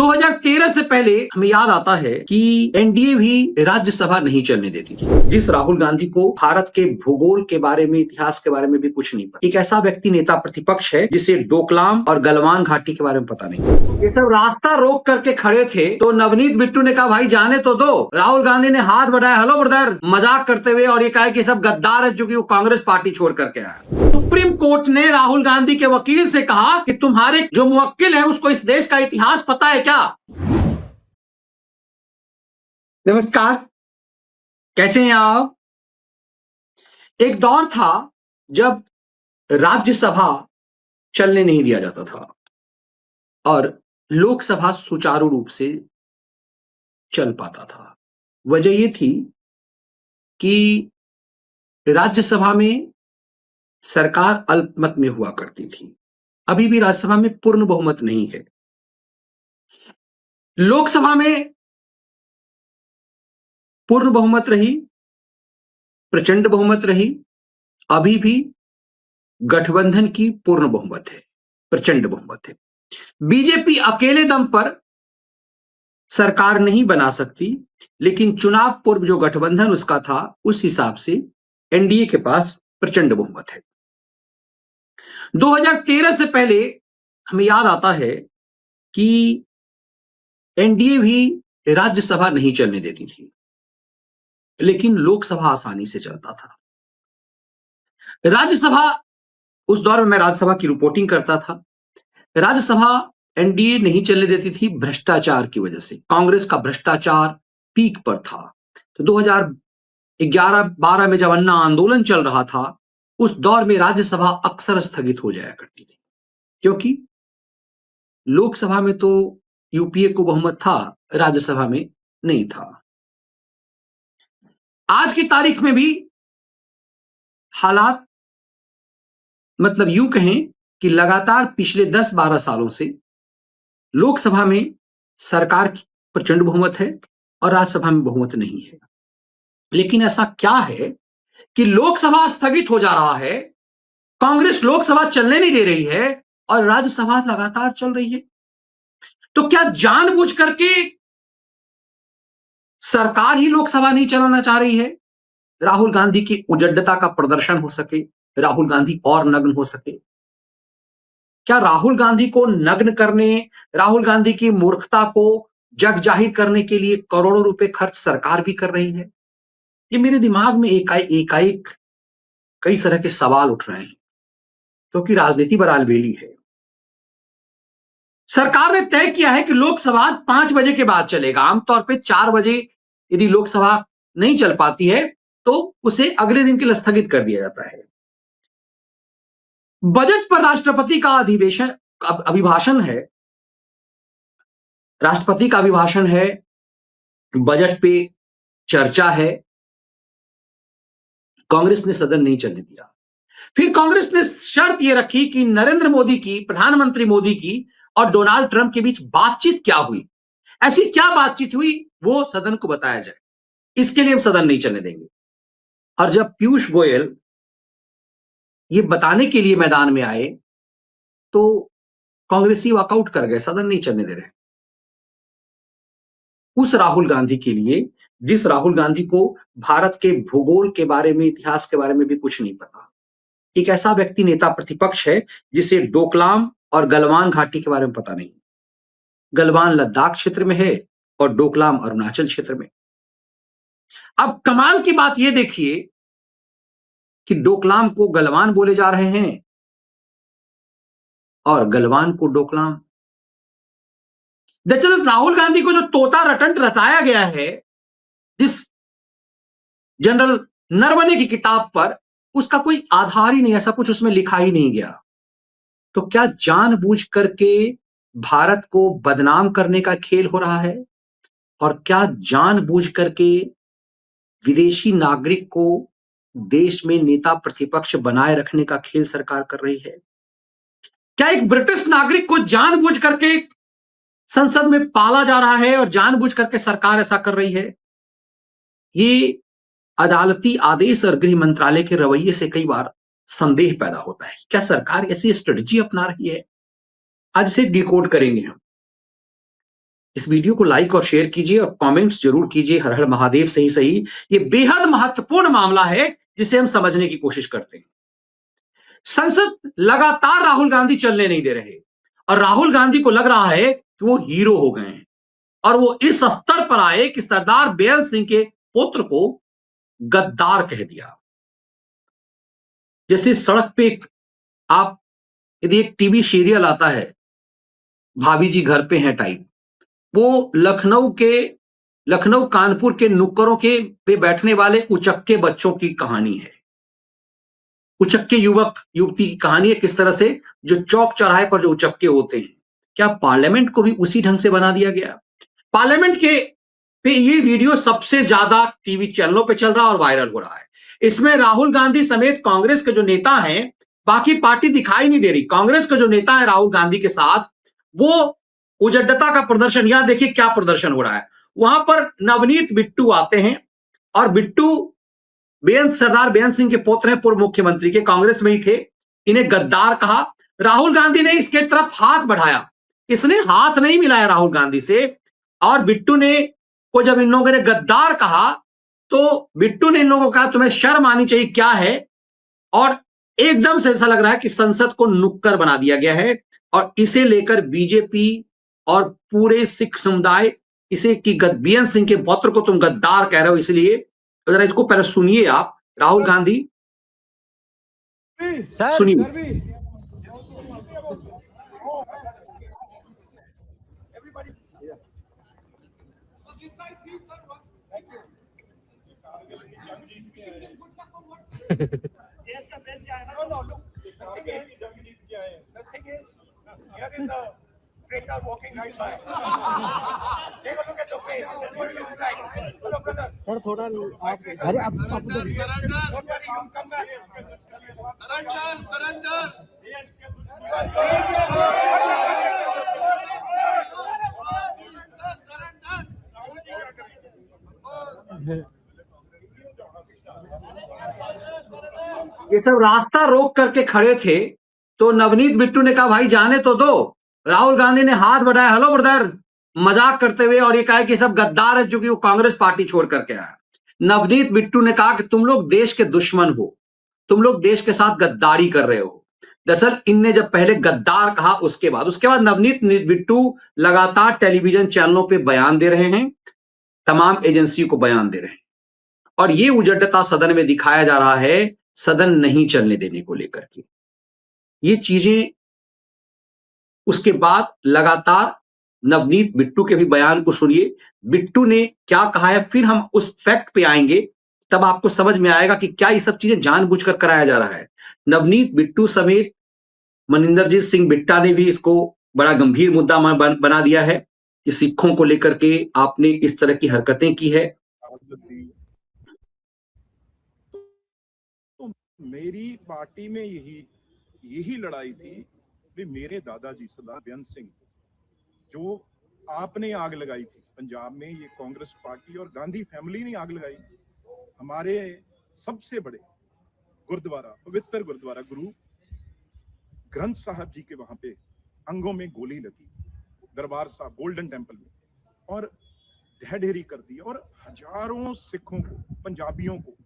2013 से पहले हमें याद आता है कि एनडीए भी राज्यसभा नहीं चलने देती थी। जिस राहुल गांधी को भारत के भूगोल के बारे में, इतिहास के बारे में भी कुछ नहीं पता, एक ऐसा व्यक्ति नेता प्रतिपक्ष है जिसे डोकलाम और गलवान घाटी के बारे में पता नहीं। ये सब रास्ता रोक करके खड़े थे तो नवनीत बिट्टू ने कहा भाई जाने तो दो। राहुल गांधी ने हाथ बढ़ाया, हेलो ब्रदर, मजाक करते हुए, और ये कहा कि सब गद्दार है क्योंकि वो कांग्रेस पार्टी छोड़ करके आया। सुप्रीम कोर्ट ने राहुल गांधी के वकील से कहा कि तुम्हारे जो मुवक्किल है उसको इस देश का इतिहास पता है क्या? नमस्कार, कैसे हैं आप? एक दौर था जब राज्यसभा चलने नहीं दिया जाता था और लोकसभा सुचारू रूप से चल पाता था। वजह यह थी कि राज्यसभा में सरकार अल्पमत में हुआ करती थी। अभी भी राज्यसभा में पूर्ण बहुमत नहीं है। लोकसभा में पूर्ण बहुमत रही, प्रचंड बहुमत रही। अभी भी गठबंधन की पूर्ण बहुमत है, प्रचंड बहुमत है। बीजेपी अकेले दम पर सरकार नहीं बना सकती, लेकिन चुनाव पूर्व जो गठबंधन उसका था उस हिसाब से एनडीए के पास प्रचंड बहुमत है। 2013 से पहले हमें याद आता है कि एनडीए भी राज्यसभा नहीं चलने देती थी, लेकिन लोकसभा आसानी से चलता था। राज्यसभा, उस दौर में मैं राज्यसभा की रिपोर्टिंग करता था। राज्यसभा एनडीए नहीं चलने देती थी भ्रष्टाचार की वजह से। कांग्रेस का भ्रष्टाचार पीक पर था। तो 2011-12 में जब अन्ना आंदोलन चल रहा था, उस दौर में राज्यसभा अक्सर स्थगित हो जाया करती थी, क्योंकि लोकसभा में तो यूपीए को बहुमत था, राज्यसभा में नहीं था। आज की तारीख में भी हालात, मतलब यूं कहें कि लगातार पिछले 10-12 सालों से लोकसभा में सरकार की प्रचंड बहुमत है और राज्यसभा में बहुमत नहीं है। लेकिन ऐसा क्या है कि लोकसभा स्थगित हो जा रहा है, कांग्रेस लोकसभा चलने नहीं दे रही है और राज्यसभा लगातार चल रही है? तो क्या जानबूझ करके सरकार ही लोकसभा नहीं चलाना चाह रही है? राहुल गांधी की उजड्डता का प्रदर्शन हो सके, राहुल गांधी और नग्न हो सके? क्या राहुल गांधी को नग्न करने, राहुल गांधी की मूर्खता को जग जाहिर करने के लिए करोड़ों रुपए खर्च सरकार भी कर रही है? ये मेरे दिमाग में एकाएक कई तरह के सवाल उठ रहे हैं, क्योंकि राजनीति बड़ा अलबेली है। सरकार ने तय किया है कि लोकसभा 5 बजे के बाद चलेगा। आमतौर पे 4 बजे यदि लोकसभा नहीं चल पाती है तो उसे अगले दिन के लिए स्थगित कर दिया जाता है। बजट पर राष्ट्रपति का अभिभाषण है। राष्ट्रपति का अभिभाषण है, बजट पे चर्चा है। कांग्रेस ने सदन नहीं चलने दिया। फिर कांग्रेस ने शर्त यह रखी कि नरेंद्र मोदी की, प्रधानमंत्री मोदी की और डोनाल्ड ट्रंप के बीच बातचीत क्या हुई, ऐसी क्या बातचीत हुई वो सदन को बताया जाए। इसके लिए हम सदन नहीं चलने देंगे। और जब पीयूष गोयल ये बताने के लिए मैदान में आए तो कांग्रेसी वॉकआउट कर गए, सदन नहीं चलने दे रहे। उस राहुल गांधी के लिए, जिस राहुल गांधी को भारत के भूगोल के बारे में, इतिहास के बारे में भी कुछ नहीं पता, एक ऐसा व्यक्ति नेता प्रतिपक्ष है जिसे डोकलाम और गलवान घाटी के बारे में पता नहीं। गलवान लद्दाख क्षेत्र में है और डोकलाम अरुणाचल क्षेत्र में। अब कमाल की बात यह देखिए कि डोकलाम को गलवान बोले जा रहे हैं और गलवान को डोकलाम। दरअसल राहुल गांधी को जो तोता रटंट रचाया गया है, जिस जनरल नरवणे की किताब पर, उसका कोई आधार ही नहीं, ऐसा कुछ उसमें लिखा ही नहीं गया। तो क्या जानबूझ करके भारत को बदनाम करने का खेल हो रहा है? और क्या जानबूझ करके विदेशी नागरिक को देश में नेता प्रतिपक्ष बनाए रखने का खेल सरकार कर रही है? क्या एक ब्रिटिश नागरिक को जानबूझ करके संसद में पाला जा रहा है और जानबूझ करके सरकार ऐसा कर रही है? ये अदालती आदेश और गृह मंत्रालय के रवैये से कई बार संदेह पैदा होता है। क्या सरकार ऐसी स्ट्रेटजी अपना रही है? आज इसे डिकोड करेंगे हम। इस वीडियो को लाइक और शेयर कीजिए और कमेंट्स जरूर कीजिए। हर हर महादेव सही सही। ये बेहद महत्वपूर्ण मामला है जिसे हम समझने की कोशिश करते हैं। संसद लगातार राहुल गांधी चलने नहीं दे रहे और राहुल गांधी को लग रहा है कि वो हीरो हो गए हैं और वो इस स्तर पर आए कि सरदार बेअंत सिंह के पुत्र को गद्दार कह दिया। जैसे सड़क पे आप यदि एक टीवी सीरियल आता है, भाभी जी घर पे हैं टाइप, वो लखनऊ कानपुर के नुक्करों के पे बैठने वाले उचक्के बच्चों की कहानी है। उचक्के युवक युवती की कहानी है, किस तरह से जो चौक चौराहे पर जो उचक्के होते हैं। क्या पार्लियामेंट को भी उसी ढंग से बना दिया गया? पार्लियामेंट के पे ये वीडियो सबसे ज्यादा टीवी चैनलों पे चल रहा है और वायरल हो रहा है। इसमें राहुल गांधी समेत कांग्रेस के जो नेता हैं, बाकी पार्टी दिखाई नहीं दे रही, कांग्रेस के जो नेता है राहुल गांधी के साथ, वो उजड्डता का प्रदर्शन, यहां देखिए क्या प्रदर्शन हो रहा है। वहां पर नवनीत बिट्टू आते हैं और बिट्टू सरदार बेअंत सिंह के पुत्र हैं, पूर्व मुख्यमंत्री के, कांग्रेस में ही थे। इन्हें गद्दार कहा। राहुल गांधी ने इसके तरफ हाथ बढ़ाया, इसने हाथ नहीं मिलाया राहुल गांधी से। और बिट्टू ने को जब इन लोगों ने गद्दार कहा तो बिट्टू ने इन लोगों को कहा तुम्हें शर्म आनी चाहिए क्या है। और एकदम से ऐसा लग रहा है कि संसद को नुक्कड़ बना दिया गया है और इसे लेकर बीजेपी और पूरे सिख समुदाय इसे कि बेअंत सिंह के पुत्र को तुम गद्दार कह रहे हो, इसलिए जरा इसको पहले सुनिए आप। राहुल गांधी सुनिए। देश का बेच गया है ना। No, look, nothing is जंग जीत गया है. Nothing is. Here is a traitor walking right by. Take a look at the face. That's what it looks like. Hello, brother. Sir थोड़ा आप अरे आप don't worry, you come back. Surrender. ये सब रास्ता रोक करके खड़े थे तो नवनीत बिट्टू ने कहा भाई जाने तो दो। राहुल गांधी ने हाथ बढ़ाया, हेलो ब्रदर, मजाक करते हुए, और ये कहा कि सब गद्दार है, क्योंकि वो कांग्रेस पार्टी छोड़ करके आया। नवनीत बिट्टू ने कहा कि तुम लोग देश के दुश्मन हो, तुम लोग देश के साथ गद्दारी कर रहे हो। दरअसल इनने जब पहले गद्दार कहा उसके बाद नवनीत बिट्टू लगातार टेलीविजन चैनलों पे बयान दे रहे हैं, तमाम एजेंसियों को बयान दे रहे हैं और ये उजड्डता सदन में दिखाया जा रहा है सदन नहीं चलने देने को लेकर के। ये चीजें उसके बाद लगातार नवनीत बिट्टू के भी बयान को सुनिए, बिट्टू ने क्या कहा है, फिर हम उस फैक्ट पे आएंगे, तब आपको समझ में आएगा कि क्या ये सब चीजें जानबूझकर कराया जा रहा है। नवनीत बिट्टू समेत मनिंदरजीत सिंह बिट्टा ने भी इसको बड़ा गंभीर मुद्दा बना दिया है कि सिखों को लेकर के आपने इस तरह की हरकतें की है। तो मेरी पार्टी में यही लड़ाई थी कि मेरे दादाजी सरदार बेअंत सिंह, जो आपने आग लगाई थी पंजाब में, ये कांग्रेस पार्टी और गांधी फैमिली ने आग लगाई थी। हमारे सबसे बड़े गुरुद्वारा, पवित्र गुरुद्वारा गुरु ग्रंथ साहब जी के वहां पे अंगों में गोली लगी, दरबार साहब गोल्डन टेम्पल में, और ढह ढेरी कर दी और हजारों सिखों को, पंजाबियों को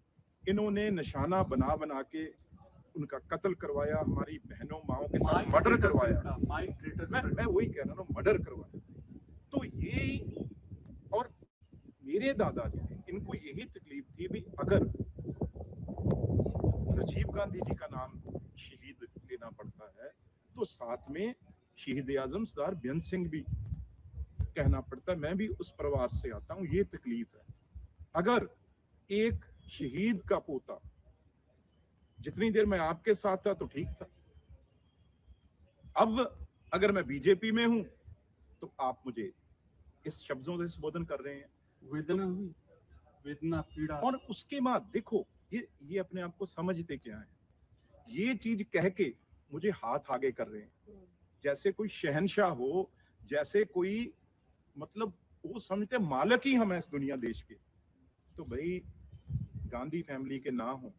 इन्होंने निशाना बना बना के उनका कत्ल करवाया, हमारी बहनों माओं के साथ मर्डर करवाया। मैं वही कह रहा हूँ, मर्डर करवाया। तो ये, और मेरे दादाजी थे, इनको यही तकलीफ थी भी अगर राजीव गांधी जी का नाम शहीद लेना पड़ता है तो साथ में शहीद आजम सरदार बेअंत सिंह भी कहना पड़ता है। मैं भी उस परिवार से आता हूं, ये तकलीफ है। अगर एक शहीद का पोता, जितनी देर मैं आपके साथ था तो ठीक था, अब अगर मैं बीजेपी में हूं तो आप मुझे इस शब्दों से संबोधन कर रहे हैं, वेदना पीड़ा। और उसके बाद देखो, ये अपने आप को समझते क्या है, ये चीज कह के मुझे हाथ आगे कर रहे हैं जैसे कोई शहंशाह हो, जैसे कोई, मतलब वो समझते मालिक ही हम हैं इस दुनिया देश के। तो भाई गांधी फैमिली के ना हो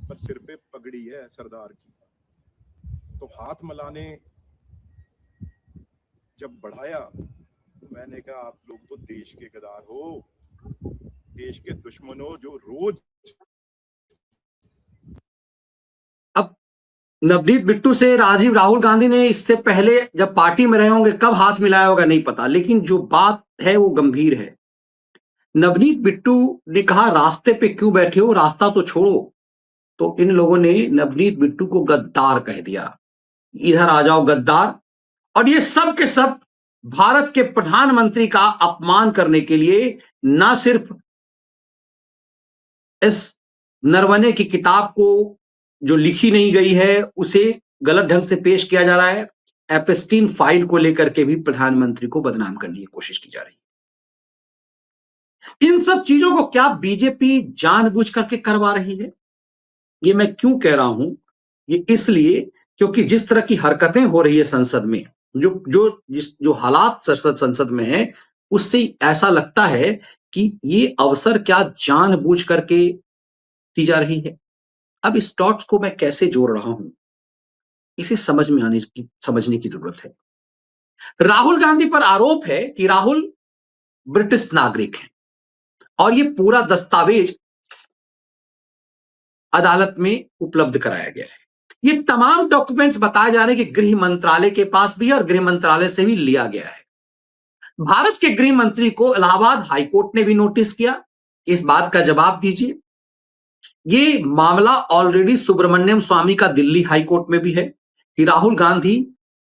पर सिर पे पगड़ी है सरदार की, तो हाथ मिलाने जब बढ़ाया तो मैंने कहा आप लोग तो देश के गद्दार हो, देश के दुश्मन हो, जो रोज अब नवनीत बिट्टू से राहुल गांधी ने इससे पहले जब पार्टी में रहे होंगे कब हाथ मिलाया होगा नहीं पता, लेकिन जो बात है वो गंभीर है। नवनीत बिट्टू ने कहा रास्ते पे क्यों बैठे हो, रास्ता तो छोड़ो। तो इन लोगों ने नवनीत बिट्टू को गद्दार कह दिया, इधर आ जाओ गद्दार। और ये सब के सब भारत के प्रधानमंत्री का अपमान करने के लिए ना सिर्फ इस नरवणे की किताब को जो लिखी नहीं गई है उसे गलत ढंग से पेश किया जा रहा है, एपस्टीन फाइल को लेकर के भी प्रधानमंत्री को बदनाम करने की कोशिश की जा रही है। इन सब चीजों को क्या बीजेपी जानबूझ करके करवा रही है? ये मैं क्यों कह रहा हूं? ये इसलिए क्योंकि जिस तरह की हरकतें हो रही है संसद में, जो हालात संसद में है, उससे ऐसा लगता है कि ये अवसर क्या जानबूझ करके दी जा रही है। अब इस डॉट्स को मैं कैसे जोड़ रहा हूं, इसे समझने की जरूरत है। राहुल गांधी पर आरोप है कि राहुल ब्रिटिश नागरिक हैं और ये पूरा दस्तावेज अदालत में उपलब्ध कराया गया है। ये तमाम डॉक्यूमेंट्स बताए जा रहे हैं कि गृह मंत्रालय के पास भी है और गृह मंत्रालय से भी लिया गया है। भारत के गृह मंत्री को इलाहाबाद हाईकोर्ट ने भी नोटिस किया कि इस बात का जवाब दीजिए। ये मामला ऑलरेडी सुब्रमण्यम स्वामी का दिल्ली हाईकोर्ट में भी है कि राहुल गांधी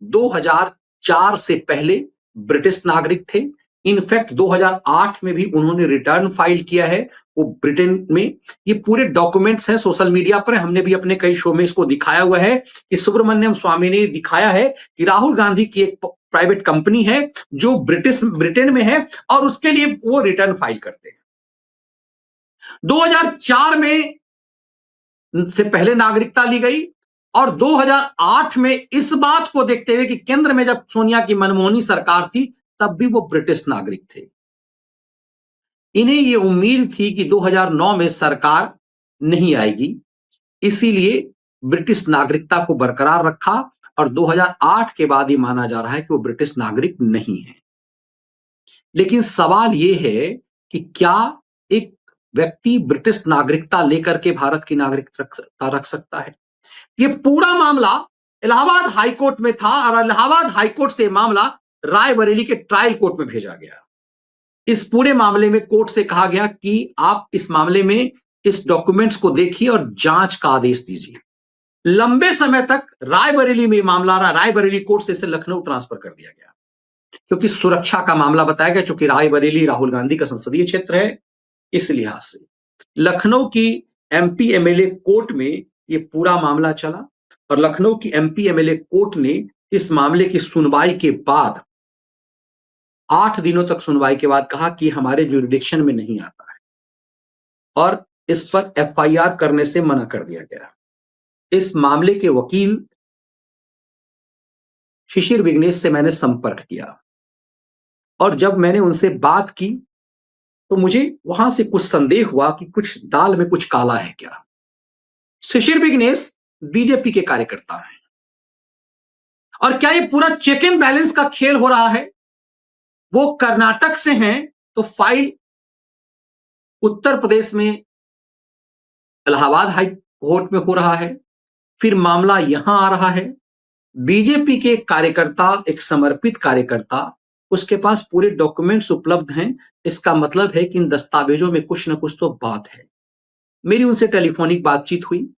2004 से पहले ब्रिटिश नागरिक थे। इनफैक्ट 2008 में भी उन्होंने रिटर्न फाइल किया है वो ब्रिटेन में। ये पूरे डॉक्यूमेंट्स हैं, सोशल मीडिया पर, हमने भी अपने कई शो में इसको दिखाया हुआ है कि सुब्रमण्यम स्वामी ने दिखाया है कि राहुल गांधी की एक प्राइवेट कंपनी है जो ब्रिटेन में है और उसके लिए वो रिटर्न फाइल करते हैं। 2004 में से पहले नागरिकता ली गई और 2008 में इस बात को देखते हुए कि केंद्र में जब सोनिया की मनमोहनी सरकार थी तब भी वो ब्रिटिश नागरिक थे। इन्हें ये उम्मीद थी कि 2009 में सरकार नहीं आएगी, इसीलिए ब्रिटिश नागरिकता को बरकरार रखा और 2008 के बाद ही माना जा रहा है कि वो ब्रिटिश नागरिक नहीं है। लेकिन सवाल यह है कि क्या एक व्यक्ति ब्रिटिश नागरिकता लेकर के भारत की नागरिकता रख सकता है? ये पूरा मामला इलाहाबाद हाईकोर्ट में था और इलाहाबाद हाईकोर्ट से मामला रायबरेली के ट्रायल कोर्ट में भेजा गया। इस पूरे मामले में कोर्ट से कहा गया कि आप इस मामले में इस डॉक्यूमेंट्स को देखिए और जांच का आदेश दीजिए। लंबे समय तक रायबरेली में मामला रहा, रायबरेली कोर्ट से इसे लखनऊ ट्रांसफर कर दिया गया क्योंकि सुरक्षा का मामला बताया गया, क्योंकि रायबरेली राहुल गांधी का संसदीय क्षेत्र है। इस लिहाज से लखनऊ की एमपी एमएलए कोर्ट में ये पूरा मामला चला और लखनऊ की एमपी एमएलए कोर्ट ने इस मामले की सुनवाई के बाद 8 दिनों तक सुनवाई के बाद कहा कि हमारे जुरिडिक्शन में नहीं आता है और इस पर एफआईआर करने से मना कर दिया गया। इस मामले के वकील शिशिर विघ्नेश से मैंने संपर्क किया और जब मैंने उनसे बात की तो मुझे वहां से कुछ संदेह हुआ कि कुछ दाल में कुछ काला है क्या। शिशिर विघ्नेश बीजेपी के कार्यकर्ता हैं और क्या ये पूरा चेक एंड बैलेंस का खेल हो रहा है? वो कर्नाटक से हैं तो फाइल उत्तर प्रदेश में इलाहाबाद हाई कोर्ट में हो रहा है, फिर मामला यहां आ रहा है। बीजेपी के कार्यकर्ता, एक समर्पित कार्यकर्ता, उसके पास पूरे डॉक्यूमेंट्स उपलब्ध हैं। इसका मतलब है कि इन दस्तावेजों में कुछ ना कुछ तो बात है। मेरी उनसे टेलीफोनिक बातचीत हुई।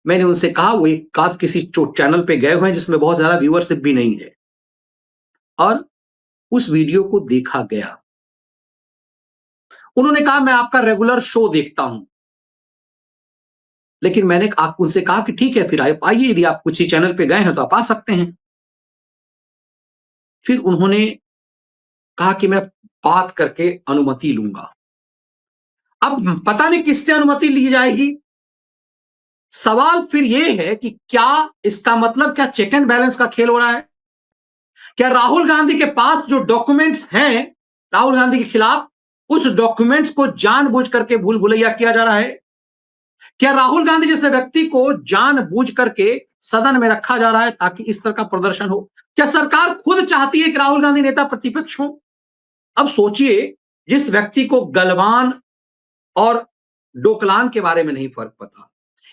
मैंने उनसे कहा वो एक आध किसी चैनल पे गए हुए हैं जिसमें बहुत ज्यादा व्यूअरशिप भी नहीं है और उस वीडियो को देखा गया। उन्होंने कहा मैं आपका रेगुलर शो देखता हूं, लेकिन मैंने उनसे कहा कि ठीक है फिर आइए, यदि आप कुछ ही चैनल पे गए हैं तो आप आ सकते हैं। फिर उन्होंने कहा कि मैं बात करके अनुमति लूंगा। अब पता नहीं किससे अनुमति ली जाएगी। सवाल फिर यह है कि क्या इसका मतलब क्या चेक एंड बैलेंस का खेल हो रहा है? क्या राहुल गांधी के पास जो डॉक्यूमेंट्स हैं राहुल गांधी के खिलाफ, उस डॉक्यूमेंट्स को जानबूझ करके भूल भुलैया किया जा रहा है? क्या राहुल गांधी जैसे व्यक्ति को जानबूझ करके सदन में रखा जा रहा है ताकि इस तरह का प्रदर्शन हो? क्या सरकार खुद चाहती है कि राहुल गांधी नेता प्रतिपक्ष हो? अब सोचिए, जिस व्यक्ति को गलवान और डोकलाम के बारे में नहीं फर्क पता,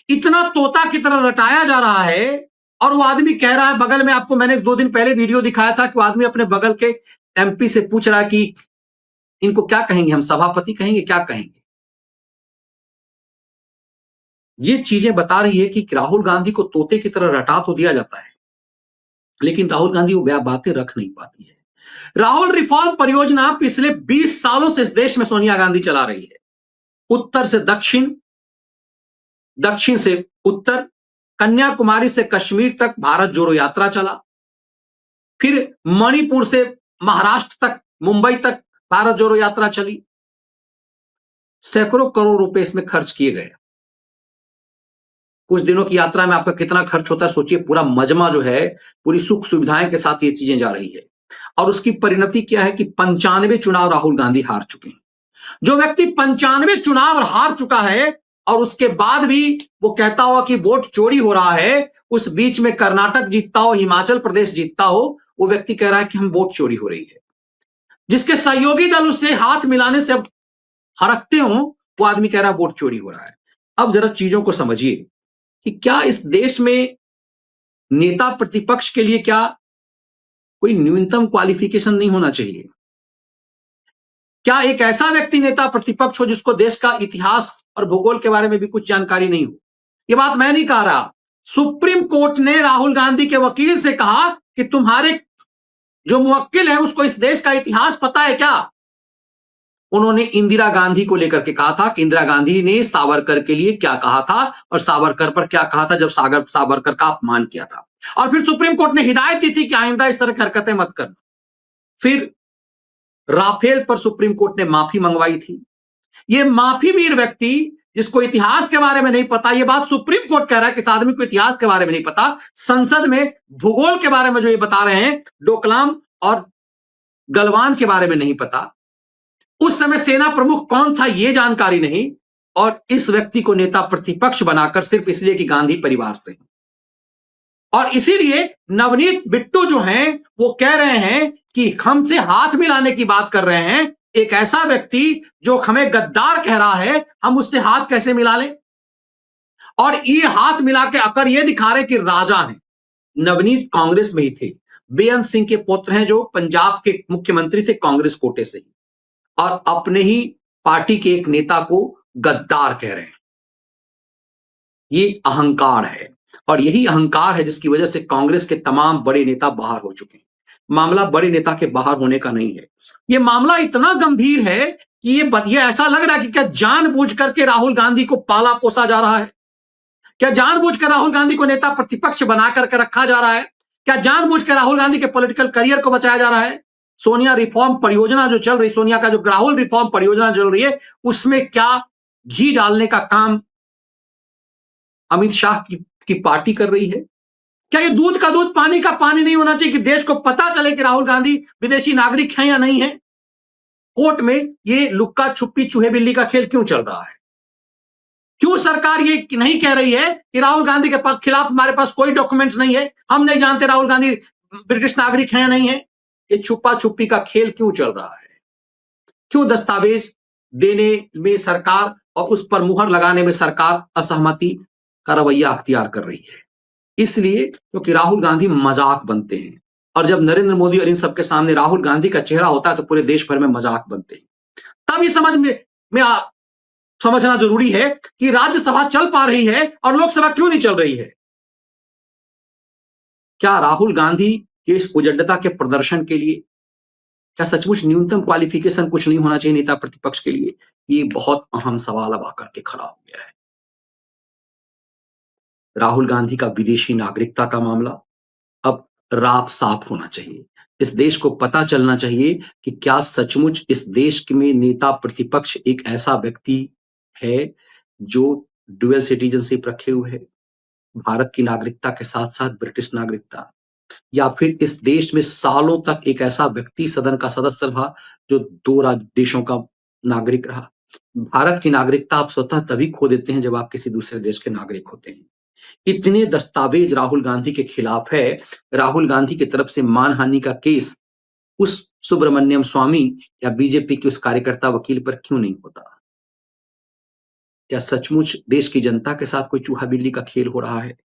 इतना तोता की तरह रटाया जा रहा है, और वो आदमी कह रहा है, बगल में आपको मैंने 2 दिन पहले वीडियो दिखाया था कि वो आदमी अपने बगल के एमपी से पूछ रहा है कि इनको क्या कहेंगे, हम सभापति कहेंगे, क्या कहेंगे? ये चीजें बता रही है कि राहुल गांधी को तोते की तरह रटा तो दिया जाता है, लेकिन राहुल गांधी वो बातें रख नहीं पाती है। राहुल रिफॉर्म परियोजना पिछले 20 सालों से इस देश में सोनिया गांधी चला रही है। उत्तर से दक्षिण, दक्षिण से उत्तर, कन्याकुमारी से कश्मीर तक भारत जोड़ो यात्रा चला, फिर मणिपुर से महाराष्ट्र तक, मुंबई तक भारत जोड़ो यात्रा चली। सैकड़ों करोड़ रुपए इसमें खर्च किए गए। कुछ दिनों की यात्रा में आपका कितना खर्च होता है सोचिए। पूरा मजमा जो है, पूरी सुख सुविधाएं के साथ ये चीजें जा रही है, और उसकी परिणति क्या है कि 95 चुनाव राहुल गांधी हार चुके हैं। जो व्यक्ति 95 चुनाव हार चुका है और उसके बाद भी वो कहता हो कि वोट चोरी हो रहा है, उस बीच में कर्नाटक जीतता हो, हिमाचल प्रदेश जीतता हो, वो व्यक्ति कह रहा है कि हम वोट चोरी हो रही है। जिसके सहयोगी दल उससे हाथ मिलाने से अब हरकते हो, वो आदमी कह रहा है वोट चोरी हो रहा है। अब जरा चीजों को समझिए कि क्या इस देश में नेता प्रतिपक्ष के लिए क्या कोई न्यूनतम क्वालिफिकेशन नहीं होना चाहिए? क्या एक ऐसा व्यक्ति नेता प्रतिपक्ष हो जिसको देश का इतिहास और भूगोल के बारे में भी कुछ जानकारी नहीं हो? ये बात मैं नहीं कह रहा, सुप्रीम कोर्ट ने राहुल गांधी के वकील से कहा कि तुम्हारे जो मुवक्किल है उसको इस देश का इतिहास पता है क्या? उन्होंने इंदिरा गांधी को लेकर के कहा था कि इंदिरा गांधी ने सावरकर के लिए क्या कहा था और सावरकर पर क्या कहा था जब सावरकर का अपमान किया था, और फिर सुप्रीम कोर्ट ने हिदायत दी थी कि आइंदा इस तरह की हरकतें मत करना। फिर राफेल पर सुप्रीम कोर्ट ने माफी मंगवाई थी। ये माफी वीर व्यक्ति जिसको इतिहास के बारे में नहीं पता, ये बात सुप्रीम कोर्ट कह रहा है कि इस आदमी को इतिहास के बारे में नहीं पता, संसद में भूगोल के बारे में जो ये बता रहे हैं, डोकलाम और गलवान के बारे में नहीं पता, उस समय सेना प्रमुख कौन था ये जानकारी नहीं, और इस व्यक्ति को नेता प्रतिपक्ष बनाकर सिर्फ इसलिए कि गांधी परिवार से हैं। और इसीलिए नवनीत बिट्टू जो हैं वो कह रहे हैं कि हमसे हाथ मिलाने की बात कर रहे हैं। एक ऐसा व्यक्ति जो हमें गद्दार कह रहा है, हम उससे हाथ कैसे मिला लें? और ये हाथ मिला के अकर ये दिखा रहे कि राजा हैं। नवनीत कांग्रेस में ही थे, बेअंत सिंह के पुत्र हैं जो पंजाब के मुख्यमंत्री थे कांग्रेस कोटे से, और अपने ही पार्टी के एक नेता को गद्दार कह रहे हैं। ये अहंकार है, और यही अहंकार है जिसकी वजह से कांग्रेस के तमाम बड़े नेता बाहर हो चुके हैं। मामला बड़े नेता के बाहर होने का नहीं है, ये मामला इतना गंभीर है कि ये ऐसा लग रहा है कि क्या जानबूझ करके राहुल गांधी को पाला पोसा जा रहा है? क्या जानबूझकर राहुल गांधी को नेता प्रतिपक्ष बना करके रखा जा रहा है? क्या जानबूझकर राहुल गांधी के पॉलिटिकल करियर को बचाया जा रहा है? सोनिया रिफॉर्म परियोजना जो चल रही, सोनिया का जो राहुल रिफॉर्म परियोजना चल रही है, उसमें क्या घी डालने का काम अमित शाह की पार्टी कर रही है? क्या ये दूध का दूध पानी का पानी नहीं होना चाहिए कि देश को पता चले कि राहुल गांधी विदेशी नागरिक हैं या नहीं है? कोर्ट में ये लुक्का छुपी चूहे बिल्ली का खेल क्यों चल रहा है? क्यों सरकार ये नहीं कह रही है कि राहुल गांधी के खिलाफ हमारे पास कोई डॉक्यूमेंट्स नहीं है, हम नहीं जानते राहुल गांधी ब्रिटिश नागरिक हैं या नहीं है? ये छुपा छुपी का खेल क्यों चल रहा है? क्यों दस्तावेज देने में सरकार और उस पर मुहर लगाने में सरकार असहमति का रवैया अख्तियार कर रही है? इसलिए क्योंकि राहुल गांधी मजाक बनते हैं, और जब नरेंद्र मोदी और इन सबके सामने राहुल गांधी का चेहरा होता है तो पूरे देश भर में मजाक बनते हैं। तब ये समझना जरूरी है कि राज्यसभा चल पा रही है और लोकसभा क्यों नहीं चल रही है। क्या राहुल गांधी के इस उजड्डता के प्रदर्शन के लिए क्या सचमुच न्यूनतम क्वालिफिकेशन कुछ नहीं होना चाहिए नेता प्रतिपक्ष के लिए? ये बहुत अहम सवाल अब आकर के खड़ा हो गया है। राहुल गांधी का विदेशी नागरिकता का मामला अब राफ साफ होना चाहिए। इस देश को पता चलना चाहिए कि क्या सचमुच इस देश में नेता प्रतिपक्ष एक ऐसा व्यक्ति है जो डुअल सिटीजनशिप रखे हुए है, भारत की नागरिकता के साथ साथ ब्रिटिश नागरिकता, या फिर इस देश में सालों तक एक ऐसा व्यक्ति सदन का सदस्य रहा जो दो देशों का नागरिक रहा। भारत की नागरिकता आप स्वतः तभी खो देते हैं जब आप किसी दूसरे देश के नागरिक होते हैं। इतने दस्तावेज राहुल गांधी के खिलाफ है, राहुल गांधी की तरफ से मानहानि का केस उस सुब्रमण्यम स्वामी या बीजेपी के उस कार्यकर्ता वकील पर क्यों नहीं होता? क्या सचमुच देश की जनता के साथ कोई चूहा बिल्ली का खेल हो रहा है?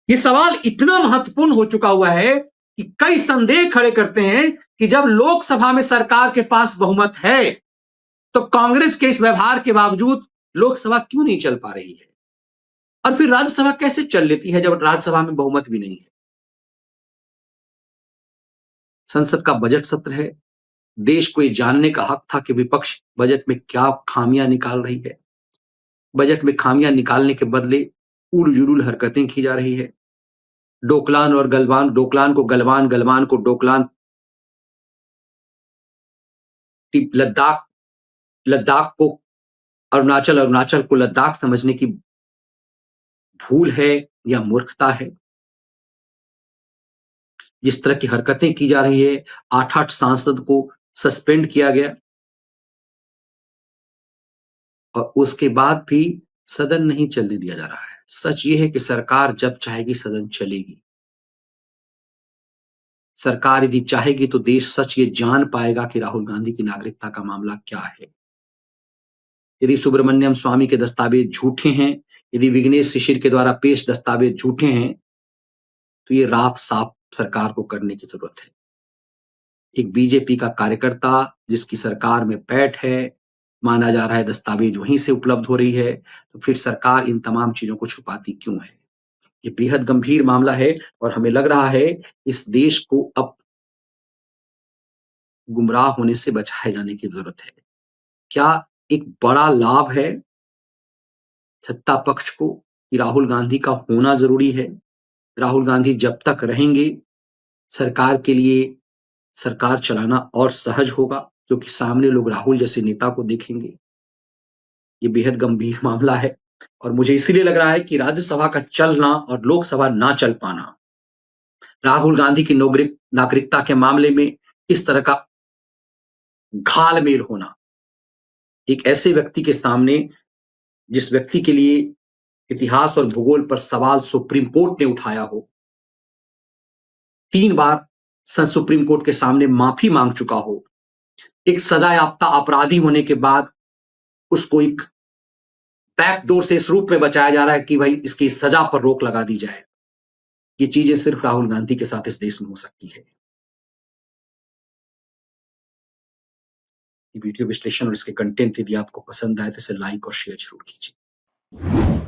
ये सवाल इतना महत्वपूर्ण हो चुका हुआ है कि कई संदेह खड़े करते हैं कि जब लोकसभा में सरकार के पास बहुमत है, तो कांग्रेस के इस व्यवहार के बावजूद लोकसभा क्यों नहीं चल पा रही है? और फिर राज्यसभा कैसे चल लेती है जब राज्यसभा में बहुमत भी नहीं है? संसद का बजट सत्र है, देश को ये जानने का हक था कि विपक्ष बजट में क्या खामियां निकाल रही है। बजट में खामियां निकालने के बदले उल-जुलूल हरकतें की जा रही है। डोकलाम और गलवान, डोकलाम को गलवान, गलवान को डोकलाम, लद्दाख, लद्दाख को अरुणाचल, अरुणाचल को लद्दाख समझने की भूल है या मूर्खता है। जिस तरह की हरकतें की जा रही है, 8-8 सांसद को सस्पेंड किया गया और उसके बाद भी सदन नहीं चलने दिया जा रहा है। सच ये है कि सरकार जब चाहेगी सदन चलेगी। सरकार यदि चाहेगी तो देश सच ये जान पाएगा कि राहुल गांधी की नागरिकता का मामला क्या है। यदि सुब्रमण्यम स्वामी के दस्तावेज झूठे हैं, यदि विघ्नेश शिशिर के द्वारा पेश दस्तावेज झूठे हैं, तो ये राफ-साफ सरकार को करने की जरूरत है। एक बीजेपी का कार्यकर्ता जिसकी सरकार में पैठ है, माना जा रहा है दस्तावेज वहीं से उपलब्ध हो रही है, तो फिर सरकार इन तमाम चीजों को छुपाती क्यों है? ये बेहद गंभीर मामला है और हमें लग रहा है इस देश को अब गुमराह होने से बचाए जाने की जरूरत है। क्या एक बड़ा लाभ है सत्ता पक्ष को कि राहुल गांधी का होना जरूरी है? राहुल गांधी जब तक रहेंगे, सरकार के लिए सरकार चलाना और सहज होगा क्योंकि सामने लोग राहुल जैसे नेता को देखेंगे। ये बेहद गंभीर मामला है और मुझे इसीलिए लग रहा है कि राज्यसभा का चलना और लोकसभा ना चल पाना, राहुल गांधी की नागरिकता के मामले में इस तरह का घाल-मेल होना, एक ऐसे व्यक्ति के सामने जिस व्यक्ति के लिए इतिहास और भूगोल पर सवाल सुप्रीम कोर्ट ने उठाया हो, 3 बार सुप्रीम कोर्ट के सामने माफी मांग चुका हो, एक सजायाफ्ता अपराधी होने के बाद उसको एक बैकडोर से इस रूप में बचाया जा रहा है कि भाई इसकी सजा पर रोक लगा दी जाए। ये चीजें सिर्फ राहुल गांधी के साथ इस देश में हो सकती है। ये वीडियो विश्लेषण और इसके कंटेंट यदि आपको पसंद आए तो इसे लाइक और शेयर जरूर कीजिए।